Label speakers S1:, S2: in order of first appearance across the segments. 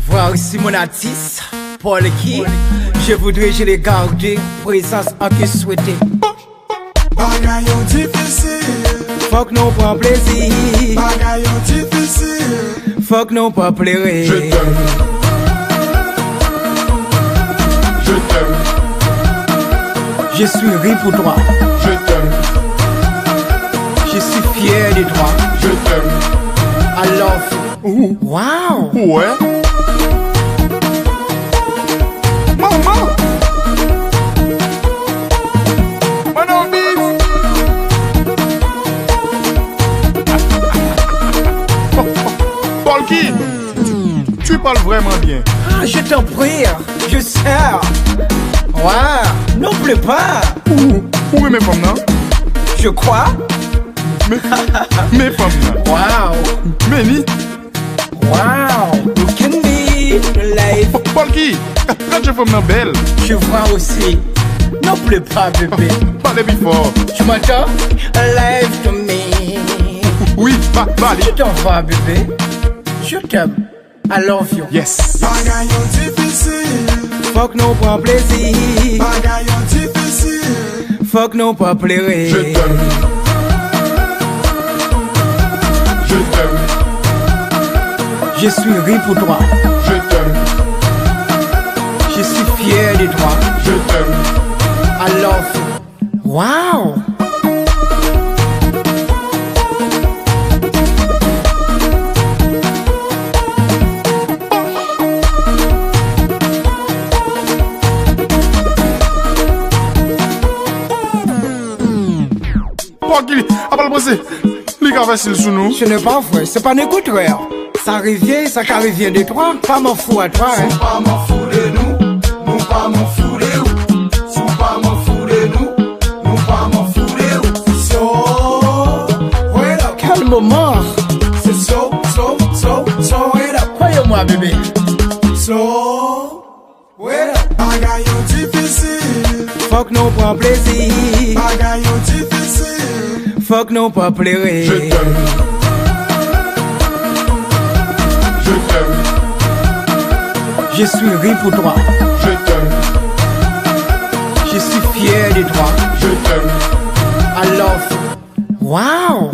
S1: Voir ici mon artiste, polky. Je voudrais je les garder, présence en que souhaiter.
S2: Bagayon difficile.
S1: Faut que nous prend plaisir.
S2: Bagayon difficile.
S1: Faut que nous pas pleurer.
S2: Je t'aime. Je t'aime.
S1: Je suis ri pour toi.
S2: Je t'aime.
S1: Je suis fier de toi.
S2: Je t'aime.
S1: I love you. Wow.
S2: Ouais. Maman. Mon beat. Polky, tu parles vraiment bien.
S1: Ah, je t'en prie, je sers. Ouais, non plus pas.
S2: Où est mes femmes là?
S1: Je crois.
S2: Mes femmes là.
S1: Wow.
S2: Meni.
S1: Wow. You can be life.
S2: Polky, quand je femme là belle.
S1: Je vois aussi. Non plus pas, bébé.
S2: Parlez plus fort.
S1: Tu m'entends? Life to me.
S2: Oui, allez.
S1: Je t'en vois, bébé. Je t'aime. I love you.
S2: Yes.
S3: Bagayon difficile.
S1: Faut que nous prend plaisir.
S3: Bagayon difficile.
S1: Faut que nous pas pleurer.
S2: Je t'aime. Je t'aime.
S1: Je suis ri pour toi.
S2: Je t'aime.
S1: Je suis fier de toi.
S2: Je t'aime.
S1: I love you. Wow.
S2: Polky, après le passé, les gars facile sous nous.
S1: Ce n'est pas vrai, c'est pas n'écouteur. Ça revient, ça revient de toi. Pas m'en fous à toi, hein.
S3: Pas m'en fous de nous. Nous pas m'en fous de vous. Sous pas m'en fous de nous. Nous pas m'en fous de vous. So, wait up.
S1: Quel moment.
S3: C'est so, wait up.
S1: Croyez-moi, bébé.
S3: So, wait up. Bagayon difficile.
S1: Faut que nous prend plaisir.
S3: Bagayon difficile.
S1: Faut que nous pas pleurer.
S2: Je t'aime. Je t'aime.
S1: Je suis ri pour toi.
S2: Je t'aime.
S1: Je suis fier de toi.
S2: Je t'aime.
S1: I love you. Wow.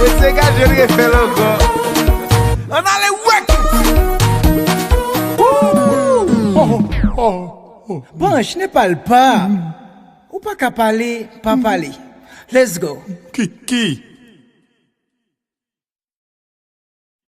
S2: Et ces gars, je vais faire encore. On a les
S1: Bon, je ne parle pas. Ou pas qu'à parler, pas parler. Let's go.
S2: Qui?